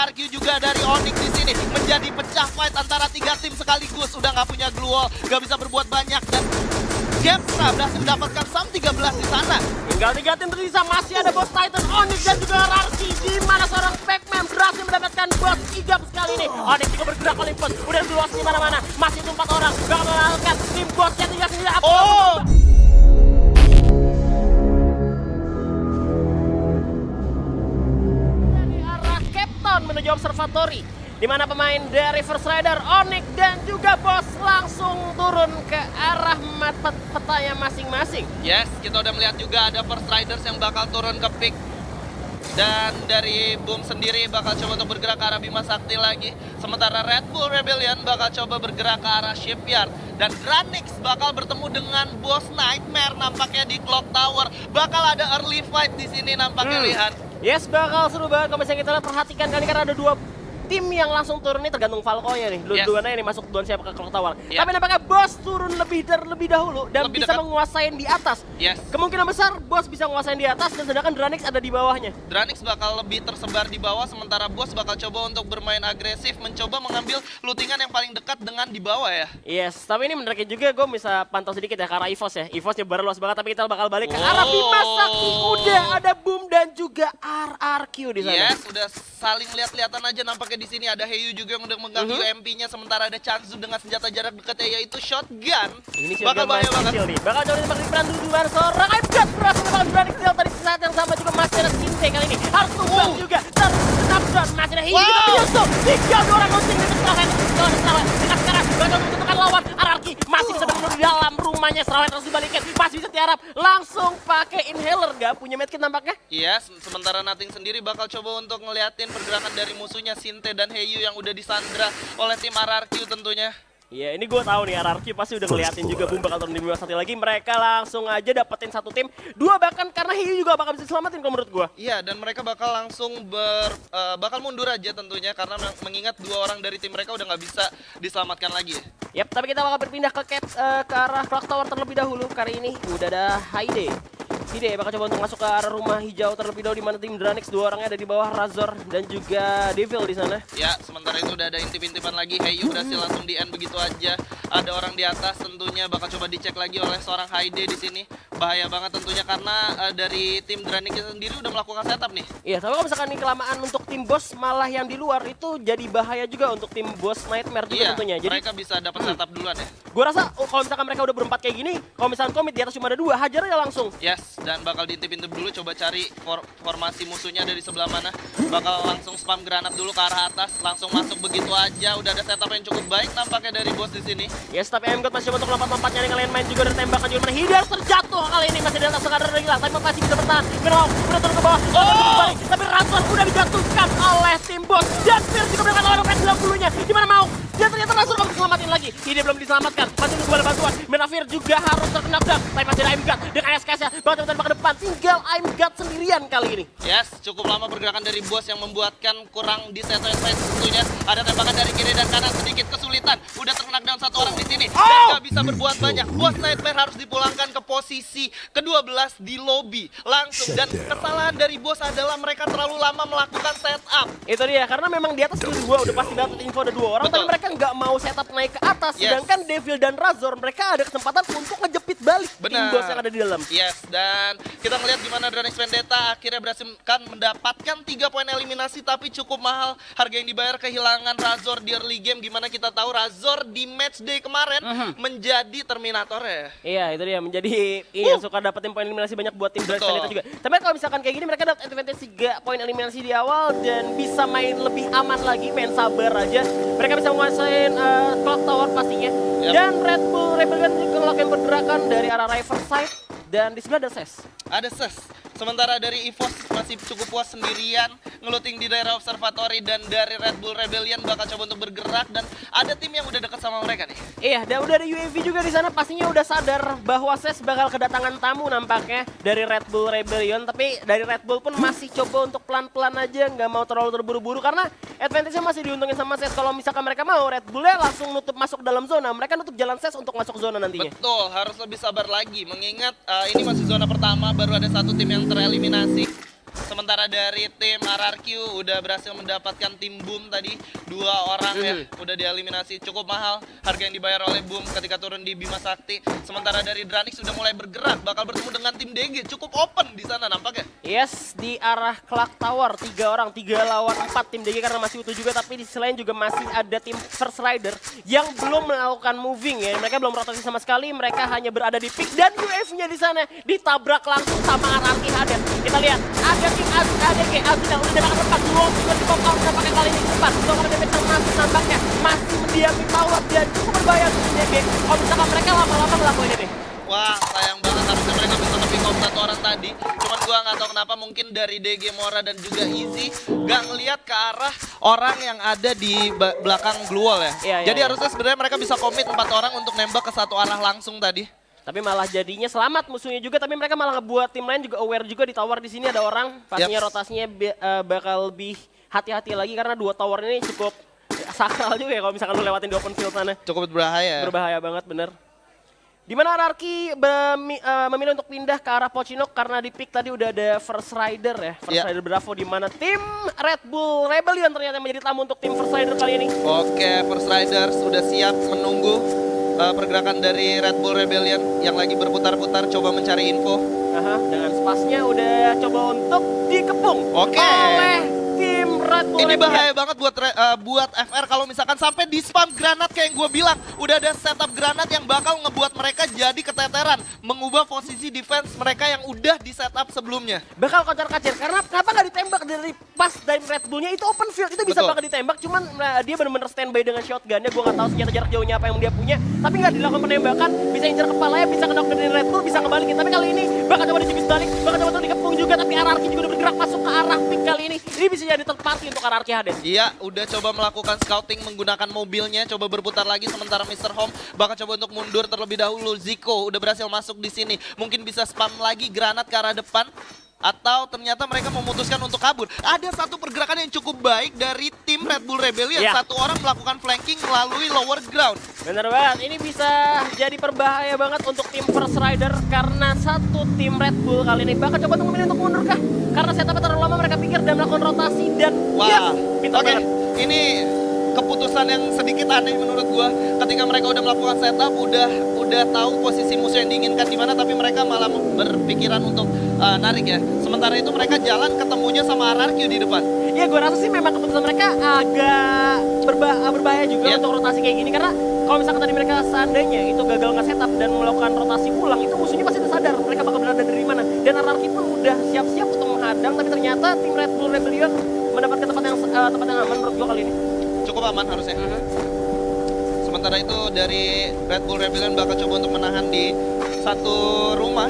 RRQ juga dari Onyx di sini. Menjadi pecah fight antara 3 tim sekaligus. Udah nggak punya glue wall, nggak bisa berbuat banyak. Dan Gemstra berhasil mendapatkan SAM 13 di sana. Tinggal 3 tim tersisa, masih ada Boss Titan, Onyx dan juga RRQ. Di mana seorang Pac-Man berhasil mendapatkan Boss Igap sekali ini. Onyx juga bergerak Olympus, udah luas di mana-mana. Masih itu 4 orang, bakal mengalahkan tim Bossnya tinggal sendiri. Oh! Dari arah Cape Town menuju observatory, di mana pemain dari First Rider, Onyx dan juga Boss langsung turun ke arah petanya masing-masing. Yes, kita udah melihat juga ada First Riders yang bakal turun ke pick. Dan dari Boom sendiri bakal coba untuk bergerak ke arah Bima Sakti lagi. Sementara Red Bull Rebellion bakal coba bergerak ke arah Shipyard. Dan Dranix bakal bertemu dengan Boss Nightmare nampaknya di Clock Tower. Bakal ada early fight di sini nampaknya, lihat. Yes, bakal seru banget kalau misalnya kita lihat, perhatikan kali karena ada 2 tim yang langsung turun nih, tergantung Falco-nya nih. Dua-duanya ini masuk duluan siapa ke Clock Tower. Tapi nampaknya Boss turun lebih dahulu dan lebih bisa dekat. menguasain di atas. Yes. Kemungkinan besar Boss bisa menguasain di atas dan sedangkan Dranix ada di bawahnya. Dranix bakal lebih tersebar di bawah, sementara Boss bakal coba untuk bermain agresif, mencoba mengambil lootingan yang paling dekat dengan di bawah ya. Yes, tapi ini menariknya juga gue bisa pantau sedikit ya ke arah EVOS ya. EVOS nyebar luas banget, tapi kita bakal balik ke arah Bima Sakti. Udah ada Boom dan juga RRQ di sana. Yes, udah saling lihat-lihatan aja nampaknya di sini. Ada Heyu juga yang udah megang UMP-nya, sementara ada Chanzu dengan senjata jarak dekatnya yaitu shotgun. Ini Bakal bahaya banget. nih. Bakal jauh ditembak di peran duluan seorang Aimgat berhasil menembak Dranix tadi saat yang sama juga masih ada Sinte kali ini. Harus tumbang juga. Knockdown masih ada Heyu juga menyusul. 3 orang launching dari Starlight. Dekat sekarang bakal menentukan lawan. RRQ masih bisa berada di dalam rumahnya. Starlight harus dibalikin. Masih bisa tiarap. Langsung pakai inhaler, gak punya medkit nampaknya. Iya, sementara Nothing sendiri bakal coba untuk ngeliatin pergerakan dari musuhnya Sinte dan Heyu yang udah disandra oleh tim RRQ tentunya. Iya, ini gue tahu nih RRQ pasti udah ngeliatin juga Boom bakal turun di Bima Sakti lagi. Mereka langsung aja dapetin 1 tim, 2 bahkan karena Heyu juga bakal bisa selamatin kalau menurut gue. Iya, dan mereka bakal langsung bakal mundur aja tentunya karena mengingat 2 orang dari tim mereka udah nggak bisa diselamatkan lagi ya. Yap, tapi kita bakal berpindah ke ke arah Clock Tower terlebih dahulu. Kali ini udah ada Haide. Hide bakal coba untuk masuk ke arah rumah hijau terlebih dahulu, di mana tim Dranix 2 orangnya ada di bawah, Razor dan juga Devil di sana. Ya, sementara itu udah ada intip-intipan lagi. Heyu berhasil langsung di-end begitu aja. Ada orang di atas tentunya bakal coba dicek lagi oleh seorang Haide di sini. Bahaya banget tentunya karena dari tim Dranix sendiri udah melakukan setup nih. Iya, tapi kalau misalkan ini kelamaan untuk tim Boss malah yang di luar itu jadi bahaya juga untuk tim Boss Nightmare juga tentunya. Jadi mereka bisa dapat setup duluan ya. gue rasa kalau misalkan mereka udah berempat kayak gini, kalau misalkan komit di atas cuma ada 2, hajar aja langsung. Yes, dan bakal diintip-intip dulu, coba cari formasi musuhnya dari sebelah mana. Bakal langsung spam granat dulu ke arah atas, langsung masuk begitu aja. Udah ada setup yang cukup baik nampaknya dari Boss di sini. Yes, tapi Aimgat masih coba untuk lompat-lompat nyari kalian main juga, dari tembakan juga. Hide harus terjatuh kali ini, masih di atas sekadar lagi lah, tapi masih bisa bertahan. Menolak, udah turun ke bawah, kembali. Tapi Razor udah dijatuhkan oleh tim Boss. Dan Spear juga berangkat oleh Red 90-nya. Gimana mau? Dan ternyata Razor gak bisa selamatin lagi. Hide belum diselamatkan, masih nunggu bala bantuan. Menafir juga harus terkena down, tapi masih ada Aimgat dengan SKS-nya. Bakal tembak ke depan, tinggal Aimgat sendirian kali ini. Yes, cukup lama pergerakan dari Boss yang membuatkan kurang di set tentunya. Ada tembakan dari kiri dan kanan, sedikit kesulitan. Udah terkena down 1 orang di sini dan gak bisa berbuat banyak. Boss Nightmare harus dipulangkan ke posisi ke-12 di lobby langsung. Dan kesalahan dari Boss adalah mereka terlalu lama melakukan setup. Itu dia, karena memang di atas ada 2, udah pasti dapat info ada 2 orang. Betul. Tapi mereka nggak mau setup naik ke atas. Sedangkan Devil dan Razor mereka ada kesempatan untuk ngejepit balik tim Boss yang ada di dalam. Yes, dan kita ngelihat gimana Dranix Vendetta akhirnya berhasil kan mendapatkan 3 poin eliminasi, tapi cukup mahal harga yang dibayar, kehilangan Razor di early game. Gimana kita tahu Razor di match day kemarin menjadi Terminator ya. Iya, itu dia, menjadi suka dapetin poin eliminasi banyak buat tim Dranix Vendetta juga. Tapi kalau misalkan kayak gini mereka dapat advantage 3 poin eliminasi di awal dan bisa main lebih aman lagi, main sabar aja. Mereka bisa menguasain Clock Tower pastinya. Dan Red Bull Rebellion juga melakukan pergerakan dari arah Riverside. Dan di sebelah ada SES. Ada SES. Sementara dari EVOS masih cukup puas sendirian ngeluting di daerah observatory, dan dari Red Bull Rebellion bakal coba untuk bergerak dan ada tim yang udah deket sama mereka nih. Iya, dan udah ada UAV juga di sana, pastinya udah sadar bahwa SES bakal kedatangan tamu nampaknya dari Red Bull Rebellion, tapi dari Red Bull pun masih coba untuk pelan-pelan aja, nggak mau terlalu terburu-buru karena advantage-nya masih diuntungin sama SES. Kalau misalkan mereka mau, Red Bull-nya langsung nutup masuk dalam zona, mereka nutup jalan SES untuk masuk zona nantinya. Betul, harus lebih sabar lagi mengingat ini masih zona pertama, baru ada 1 tim yang tereliminasi. Sementara dari tim RRQ udah berhasil mendapatkan tim Boom tadi 2 orang ya, udah dieliminasi. Cukup mahal harga yang dibayar oleh Boom ketika turun di Bima Sakti. Sementara dari Dranix sudah mulai bergerak, bakal bertemu dengan tim DG. Cukup open di sana nampaknya. Yes, di arah Clock Tower 3 orang, 3 lawan 4 tim DG karena masih utuh juga, tapi di sisi lain juga masih ada tim First Rider yang belum melakukan moving ya. Mereka belum rotasi sama sekali, mereka hanya berada di pick dan UAV-nya di sana ditabrak langsung sama RRQ Hades. Kita lihat ada tim ADG Azul yang udah tembakan tempat dua juga di pop out pakai kali ini cepat. Dua kali damage yang masih nampaknya masih mendiami tower dan cukup berbahaya untuk tim DG. Kalau misalkan mereka lama-lama ngelakuin ini. Wah, sayang banget harusnya mereka bisa nge-pick off 1 orang tadi. Cuman gua nggak tahu kenapa mungkin dari DG Mora dan juga Easy nggak ngelihat ke arah orang yang ada di belakang Blue Wall ya. Jadi harusnya sebenarnya mereka bisa komit 4 orang untuk nembak ke 1 arah langsung tadi. Tapi malah jadinya selamat musuhnya juga, tapi mereka malah ngebuat tim lain juga aware juga di tower di sini ada orang. Pastinya rotasinya bakal lebih hati-hati lagi karena 2 tower ini cukup sakral juga ya kalau misalkan lu lewatin di open field sana. Cukup berbahaya. Berbahaya banget bener. Dimana RRQ memilih untuk pindah ke arah Pochinok karena di pick tadi udah ada First Rider ya. First Rider Bravo di mana tim Red Bull Rebellion ternyata menjadi tamu untuk tim First Rider kali ini. Oke, First Rider sudah siap menunggu pergerakan dari Red Bull Rebellion yang lagi berputar-putar coba mencari info. Dengan spasnya udah coba untuk dikepung oleh tim Red Bull Ini Rebellion. bahaya banget buat FR kalau misalkan sampai di spam granat kayak yang gue bilang. Udah ada setup granat yang bakal ngebuat mereka jadi keteteran. Mengubah posisi defense mereka yang udah di setup sebelumnya. Bakal kocar-kacir karena kenapa nggak ditembak dari pas dari Red Bullnya itu open field itu bisa bakal ditembak, cuman dia benar-benar standby dengan shotgunnya. Gue nggak tahu senjata jarak jauhnya apa yang dia punya, tapi nggak dilakukan penembakan, bisa incer kepalanya, bisa kena dari Red Bull, bisa ngebalikin. Tapi kali ini bakal coba dicubit balik, bakal coba dikepung juga, tapi RRQ juga udah bergerak masuk ke arah pick kali ini. Ini bisa jadi third party untuk RRQ Hades. Iya, udah coba melakukan scouting menggunakan mobilnya, coba berputar lagi sementara Mr. Home bakal coba untuk mundur terlebih dahulu. Zico udah berhasil masuk di sini, mungkin bisa spam lagi granat ke arah depan. Atau ternyata mereka memutuskan untuk kabur. Ada satu pergerakan yang cukup baik dari tim Red Bull Rebellion. 1 orang melakukan flanking melalui lower ground. Bener banget, ini bisa jadi berbahaya banget untuk tim First Rider karena satu tim Red Bull kali ini bakal coba untuk memilih untuk mundur kah? Karena setupnya terlalu lama mereka pikir dan melakukan rotasi dan Oke, ini keputusan yang sedikit aneh menurut gua. Ketika mereka udah melakukan setup, udah tahu posisi musuh yang diinginkan di mana, tapi mereka malah berpikiran untuk narik ya. Sementara itu mereka jalan ketemunya sama RRQ di depan. Ya gue rasa sih memang keputusan mereka agak berbahaya juga untuk rotasi kayak gini. Karena kalau misalkan tadi mereka seandainya itu gagal nge-setup dan melakukan rotasi ulang, itu musuhnya pasti udah sadar mereka bakal berada dari mana. Dan RRQ pun udah siap-siap untuk menghadang, tapi ternyata tim Red Bull Rebellion mendapatkan tempat yang aman menurut gue kali ini. Cukup aman harusnya. Sementara itu dari Red Bull Rebellion bakal coba untuk menahan di satu rumah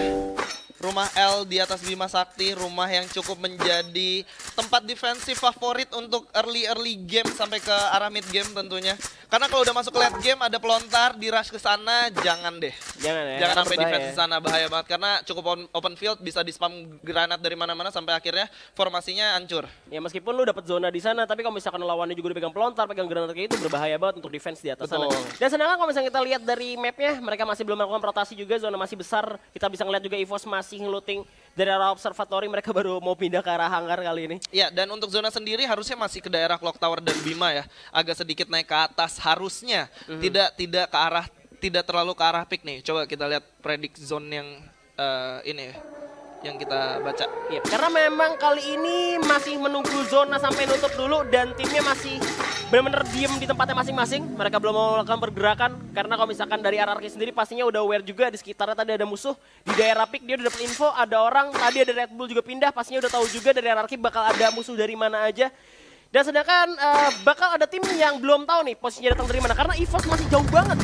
L di atas Bima Sakti, rumah yang cukup menjadi tempat defensif favorit untuk early game sampai ke arah mid game tentunya. Karena kalau udah masuk ke late game ada pelontar di rush ke sana, jangan deh. Jangan sampai defense di sana, bahaya banget karena cukup open field, bisa di spam granat dari mana-mana sampai akhirnya formasinya hancur. Ya meskipun lu dapat zona di sana, tapi kalau misalkan lawannya juga udah pegang pelontar, pegang granat kayak itu berbahaya banget untuk defense di atas sana. Dan sedangkan kalau misalnya kita lihat dari mapnya, mereka masih belum melakukan rotasi juga, zona masih besar. Kita bisa ngeliat juga EVOS masih ngelooting dari arah observatory, mereka baru mau pindah ke arah hangar kali ini. Ya, dan untuk zona sendiri harusnya masih ke daerah Clock Tower dan Bima ya. Agak sedikit naik ke atas harusnya. Tidak ke arah, tidak terlalu ke arah pick nih. Coba kita lihat predik zone yang ini ya, yang kita baca. Yep, karena memang kali ini masih menunggu zona sampai nutup dulu dan timnya masih benar-benar diem di tempatnya masing-masing. Mereka belum mau melakukan pergerakan karena kalau misalkan dari RRQ sendiri pastinya udah aware juga di sekitarnya tadi ada musuh. Di daerah pick dia udah dapat info ada orang, tadi ada Red Bull juga pindah, pastinya udah tahu juga dari RRQ bakal ada musuh dari mana aja. Dan sedangkan bakal ada tim yang belum tahu nih posisinya datang dari mana karena EVOS masih jauh banget.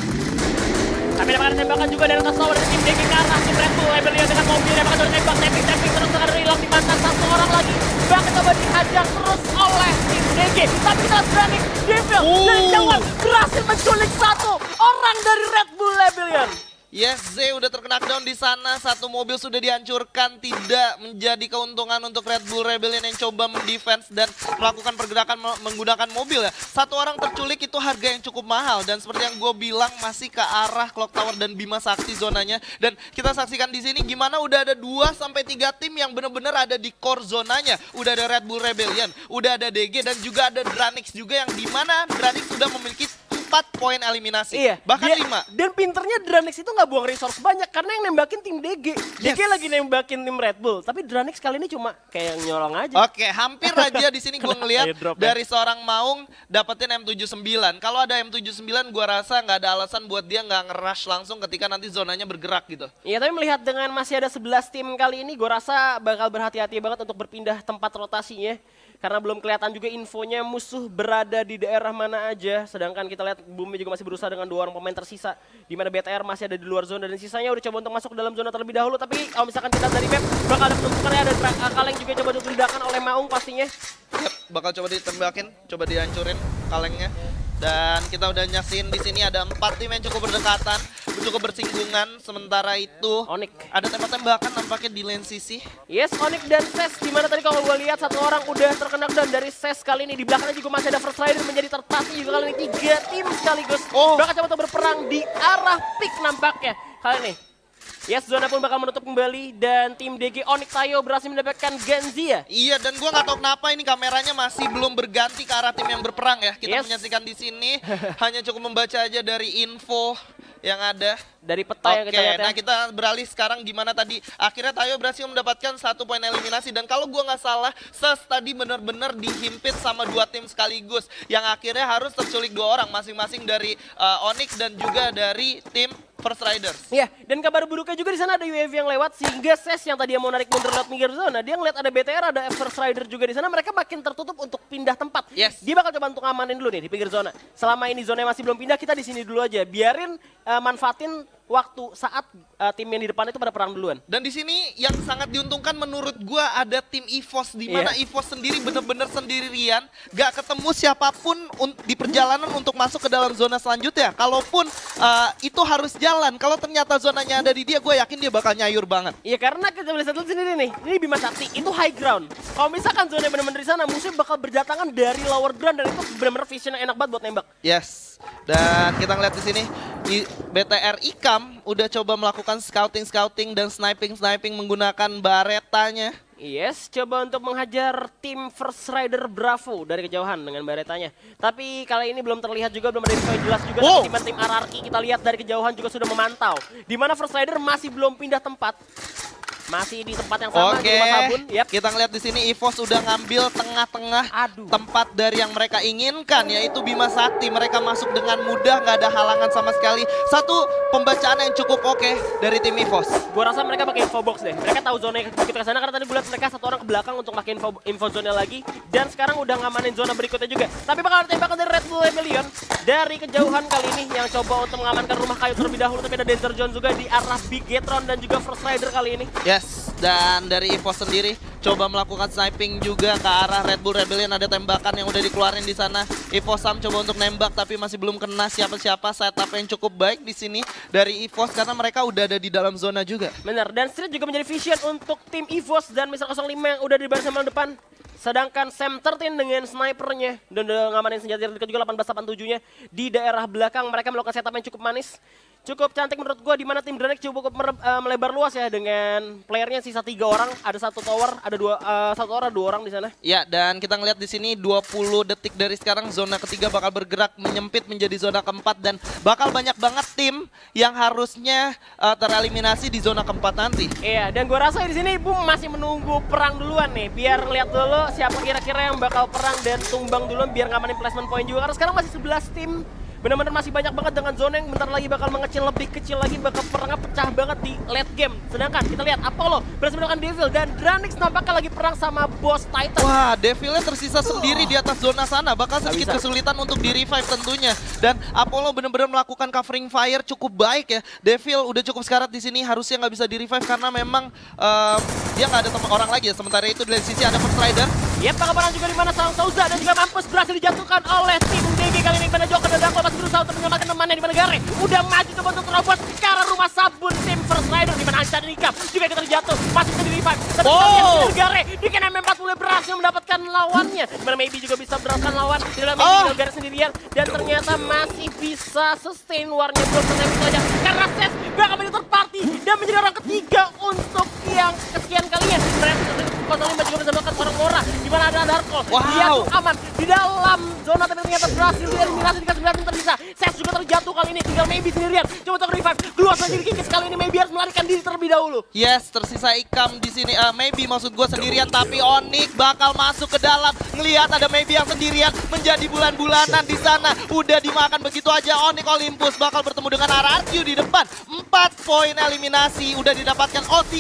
Tapi dapatkan tembakan juga dari atas tower dari tim DG ke arah tim Red Bull Rebellion dengan mobilnya bakal coba tembak, tapping terus akan hilang di mata satu orang lagi. Bakal coba dihadang terus oleh tim DG. Tapi kita berani Devil dari jauhan berhasil menculik satu orang dari Red Bull Rebellion. Yes, Z udah terkena knockdown di sana. Satu mobil sudah dihancurkan, tidak menjadi keuntungan untuk Red Bull Rebellion yang coba mendefense dan melakukan pergerakan menggunakan mobil ya. Satu orang terculik itu harga yang cukup mahal dan seperti yang gue bilang masih ke arah Clock Tower dan Bima Sakti zonanya. Dan kita saksikan di sini gimana udah ada 2 sampai 3 tim yang benar-benar ada di core zonanya. Udah ada Red Bull Rebellion, udah ada DG dan juga ada Dranix juga yang dimana Dranix sudah memiliki 4 poin eliminasi, bahkan 5. Dan pinternya Dranix itu nggak buang resource banyak karena yang nembakin tim DG. DG lagi nembakin tim Red Bull, tapi Dranix kali ini cuma kayak nyolong aja. Oke, hampir aja di sini gue ngelihat dari seorang Maung dapetin M79. Kalau ada M79 gue rasa nggak ada alasan buat dia nggak nge-rush langsung ketika nanti zonanya bergerak gitu. Iya, tapi melihat dengan masih ada 11 tim kali ini, gue rasa bakal berhati-hati banget untuk berpindah tempat rotasinya. Karena belum kelihatan juga infonya musuh berada di daerah mana aja. Sedangkan kita lihat Bumi juga masih berusaha dengan 2 orang pemain tersisa. Di mana BTR masih ada di luar zona dan sisanya udah coba untuk masuk ke dalam zona terlebih dahulu. Tapi kalau misalkan kita dari map bakal ada penumpukannya, ada Kaleng juga coba diledakan oleh Maung pastinya. Yep, bakal coba ditembakin, coba dihancurin Kalengnya. Dan kita udah nyaksiin di sini ada 4 tim yang cukup berdekatan, cukup bersinggungan. Sementara itu Onyx ada tembak-tembakan nampaknya di lane sisi. Yes, Onyx dan Ses. Dimana tadi kalau gue lihat satu orang udah terkena down dari Ses kali ini. Di belakangnya juga masih ada First Rider menjadi tertasi juga kali ini 3 tim sekaligus. Bakal coba berperang di arah pick nampaknya kali ini. Yes, zona pun bakal menutup kembali dan tim DG Onyx Tayo berhasil mendapatkan Genzia. Iya, dan gua nggak tahu kenapa ini kameranya masih belum berganti ke arah tim yang berperang ya. Kita menyaksikan di sini hanya cukup membaca aja dari info yang ada dari peta yang kita lihat. Nah kita beralih sekarang gimana tadi akhirnya Tayo berhasil mendapatkan 1 poin eliminasi dan kalau gua nggak salah Ses tadi benar-benar dihimpit sama 2 tim sekaligus yang akhirnya harus terculik 2 orang masing-masing dari Onyx dan juga dari tim First Riders. Iya, dan kabar buruknya juga di sana ada UAV yang lewat sehingga Ses yang tadi mau narik mundur lewat minggir zona, dia ngeliat ada BTR, ada First Rider juga di sana, mereka makin tertutup untuk pindah tempat. Yes. Dia bakal coba untuk ngamanin dulu nih di pinggir zona. Selama ini zona masih belum pindah, kita di sini dulu aja. Biarin manfaatin waktu saat tim yang di depan itu pada perang duluan. Dan di sini yang sangat diuntungkan menurut gua ada tim EVOS di mana EVOS sendiri bener-bener sendirian, gak ketemu siapapun di perjalanan untuk masuk ke dalam zona selanjutnya. Kalaupun itu harus jalan, kalau ternyata zonanya ada di dia, gue yakin dia bakal nyayur banget. Iya, karena kita bisa lihat sendiri nih, ini Bima Sakti itu high ground. Kalau misalkan zona bener-bener di sana, musuh bakal berdatangan dari lower ground dan itu bener-bener vision yang enak banget buat nembak. Yes. Dan kita ngeliat di sini BTR Ikam udah coba melakukan scouting dan sniping menggunakan baretanya. Yes, coba untuk menghajar tim First Rider Bravo dari kejauhan dengan baretanya. Tapi kali ini belum terlihat juga, belum ada info jelas juga. Tapi tim RRQ kita lihat dari kejauhan juga sudah memantau. Di mana First Rider masih belum pindah tempat. Masih di tempat yang sama di rumah sabun. Kita ngeliat di sini EVOS udah ngambil tengah-tengah tempat dari yang mereka inginkan, yaitu Bima Sakti. Mereka masuk dengan mudah, nggak ada halangan sama sekali. Satu pembacaan yang cukup oke dari tim EVOS. Gua rasa mereka pakai info box deh. Mereka tahu zona yang begitu ke sana karena tadi gue lihat mereka 1 orang ke belakang untuk pakai info zona lagi. Dan sekarang udah ngamanin zona berikutnya juga. Tapi bakal ada tembakan dari Red Bull Rebellion dari kejauhan kali ini yang coba untuk mengamankan rumah kayu terlebih dahulu. Tapi ada Danger Zone juga di arah Big Gatron dan juga First Rider kali ini. Yes, dan dari EVOS sendiri coba melakukan sniping juga ke arah Red Bull Rebellion. Ada tembakan yang udah dikeluarin di sana. EVOS Sam coba untuk nembak tapi masih belum kena siapa-siapa. Setup yang cukup baik di sini dari EVOS karena mereka udah ada di dalam zona juga. Benar, dan Street juga menjadi vision untuk tim EVOS dan Mr. 05 yang udah di barisan depan. Sedangkan Sam 13 dengan snipernya dan udah ngamanin senjata dekat juga 1887-nya di daerah belakang. Mereka melakukan setup yang cukup manis. Cukup cantik menurut gue, di mana tim Dranix cukup melebar luas ya dengan playernya sisa 3 orang, ada 1 tower, ada 2 orang di sana. Ya, dan kita ngeliat di sini 20 detik dari sekarang zona ketiga bakal bergerak menyempit menjadi zona keempat dan bakal banyak banget tim yang harusnya tereliminasi di zona keempat nanti. Iya, dan gue rasa di sini Boom masih menunggu perang duluan nih, biar lihat dulu siapa kira-kira yang bakal perang dan tumbang duluan biar ngamanin placement point juga. Karena sekarang masih 11 tim. Benar-benar masih banyak banget dengan zona yang bentar lagi bakal mengecil, lebih kecil lagi, bakal perangnya pecah banget di late game. Sedangkan kita lihat Apollo berhasil mendapatkan Devil dan Dranix nampaknya lagi perang sama Boss Titan. Wah, Devilnya tersisa sendiri di atas zona sana, bakal sedikit kesulitan untuk di-revive tentunya. Dan Apollo benar-benar melakukan covering fire cukup baik ya. Devil udah cukup sekarat di sini, harusnya nggak bisa di-revive karena memang dia nggak ada orang lagi ya. Sementara itu di sisi ada First Rider. Yep, perang juga di mana Sang Souza dan juga Mampus berhasil dijatuhkan oleh tim DG kali ini. Mana Joker dan Dangkol masih berusaha untuk menyelamatkan temannya di mana Gare. Udah maju coba untuk terobos ke arah rumah Sabun. Revive. Tapi Oh. kita lihat Gare di kena M4 mulai berhasil mendapatkan lawannya. Dimana Maybe juga bisa mendapatkan lawan. Di dalam Maybe Gare sendirian. Dan ternyata masih bisa sustain warnya belum selesai begitu aja. Karena Ses bakal menjadi third party dan menjadi orang ketiga untuk yang kesekian kalinya. Ternyata 05 juga bisa melakukan seorang Mora. Di mana ada Darko. Wow. Dia tuh aman di dalam zona tapi ternyata berhasil dieliminasi dengan 9 tim tersisa. Ses juga terjatuh kali ini, tinggal Maybe sendirian. Coba untuk revive, keluar lagi di kikis kali ini Maybe harus melarikan diri terlebih dahulu. Yes, tersisa Ikam di sini. Maybe maksud gue sendirian, tapi Onyx bakal masuk ke dalam. Ngelihat ada Maybe yang sendirian menjadi bulan-bulanan di sana. Udah dimakan begitu aja. Onyx Olympus bakal bertemu dengan RRQ di depan. 4 poin eliminasi udah didapatkan O3,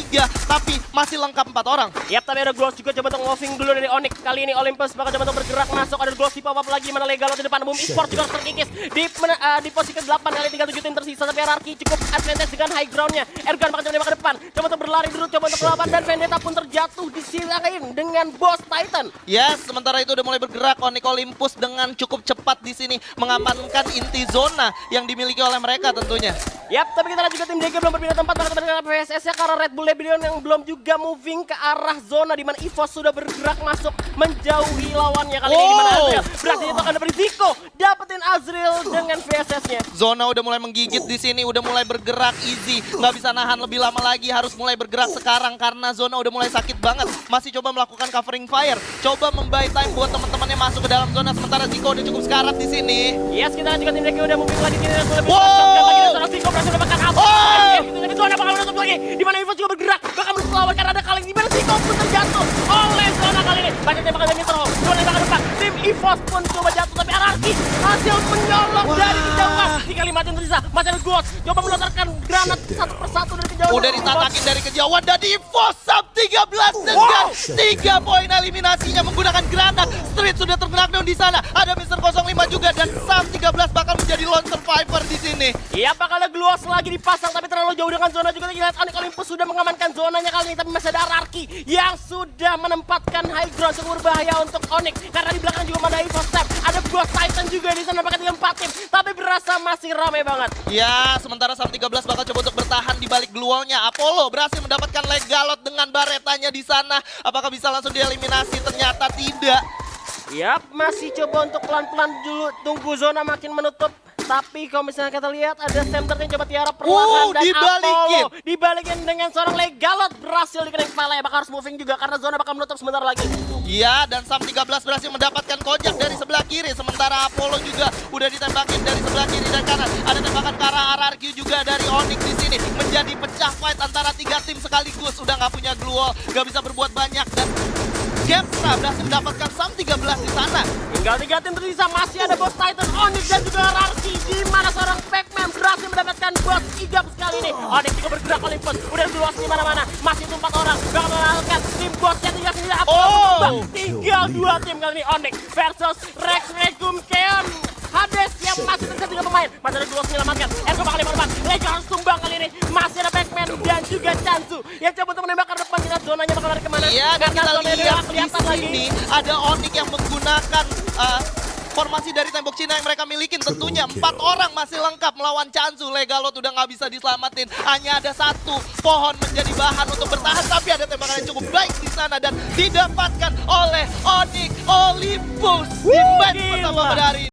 tapi masih lengkap 4 orang. Yap, tapi ada Gloss juga coba untuk moving dulu dari Onyx. Kali ini Olympus bakal coba untuk bergerak masuk. Ada Gloss di pop-up lagi, mana Legalo di depan. Boom Esports juga harus terkikis di posisi ke-8 kali tinggal 7 tim tersisa. Tapi RRQ cukup advantage dengan high ground-nya. Ergan bakal coba ke depan. Coba untuk berlari dulu, coba untuk melawan. Dan Vendetta pun terjatuh di silain dengan Boss Titan. Yes, sementara itu udah mulai bergerak Onyx Olympus dengan cukup cepat di sini mengamankan inti zona yang dimiliki oleh mereka tentunya. Yap, tapi kita lihat juga tim DG belum berpindah tempat berkaitan dengan PSS-nya karena Red Bull Rebellion yang belum juga moving ke arah zona di mana EVOS sudah bergerak masuk menjauhi lawannya kali ini di mana Azriel berhasil itu akan dapat Zico dapetin Azriel dengan PSS-nya. Zona udah mulai menggigit di sini, udah mulai bergerak easy, nggak bisa nahan lebih lama lagi, harus mulai bergerak sekarang karena zona udah mulai sakit banget. Masih coba melakukan covering fire, coba membuy time buat teman-temannya masuk ke dalam zona sementara Zico udah cukup sekarat di sini. Yes, kita lihat juga tim DG udah moving lagi di sini dan lebih Wow. lagi dan seorang Zico berhasil mendapatkan apa? Oh. Di zona bakal menutup lagi di mana EVOS juga bergerak bakal menutup lawan karena ada kali di mana Zico pun terjatuh oleh zona kali ini. Banyak tembakan dari Nitro, zona yang bakal depan. Tim EVOS pun coba jatuh tapi RRQ hasil menyolong dari kejauhan. 3 tim tersisa, masih ada Ghost coba melontarkan granat satu persatu dari kejauhan. Udah ditatakin dari kejauhan dan EVOS sub 13 dengan 3 poin eliminasinya menggunakan granat. Street sudah terknockdown di sana. Ada Mr. 05 juga dan sub 13 bakal menjadi lone survivor di sini. Iya, bakal ada Gloss lagi dipasang tapi terlalu jauh dengan zona juga. Kita lihat Onyx Olympus sudah mengamankan zonanya kali ini tapi masih ada RRQ yang sudah menempatkan high ground cukup berbahaya untuk Onyx karena di belakang juga ada EVOS Step. Ada Ghost Titan juga di sana pakai 4 tim tapi berasa masih ramai banget. Ya, sementara Sam 13 bakal coba untuk bertahan di balik gluolnya. Apollo berhasil mendapatkan Legalot dengan baretanya di sana. Apakah bisa langsung dieliminasi? Ternyata tidak. Yap, masih coba untuk pelan-pelan dulu tunggu zona makin menutup. Tapi kalau misalnya kita lihat ada centernya coba Tiara perlahan dan dibalikin. Apollo dibalikin dengan seorang Legalot berhasil dikenain kepala ya, bakal harus moving juga karena zona bakal menutup sebentar lagi. Iya, dan Sam 13 berhasil mendapatkan kojak dari sebelah kiri. Sementara Apollo juga udah ditembakin dari sebelah kiri dan kanan. Ada tembakan ke arah RRQ juga dari Onyx di sini. Menjadi pecah fight antara 3 tim sekaligus. Udah nggak punya gluol, nggak bisa berbuat banyak dan Gemstra berhasil mendapatkan Sam 13 di sana. Tinggal 3 tim tersisa, masih ada Boss Titan, Onyx dan juga RRQ di mana seorang Pac-Man berhasil mendapatkan Boss Igap sekali ini. Onyx juga bergerak Olympus, udah luas di mana-mana, masih itu 4 orang bakal mengalahkan tim Bossnya tinggal sendiri. Tinggal 2 tim kali ini Onyx versus Rex Regum Keon Hades yang masih tersisa 3 pemain. Masih ada Gloss menyelamatkan, Ergo bakal diperban, Lega harus tumbang kali ini. Masih ada Pac-Man dan juga Chansu yang coba untuk menembak ke depan. Kita zonanya bakal lari kemana? Iya, dan kita lihat di kelihatan lagi. sini ada Onyx yang menggunakan formasi dari tembok Cina yang mereka milikin. Tentunya 4 orang masih lengkap melawan Chansu. Legalot udah nggak bisa diselamatin. Hanya ada 1 pohon menjadi bahan untuk bertahan. Tapi ada tembakan yang cukup baik di sana dan didapatkan oleh Onyx Olympus di match pertama pada hari ini.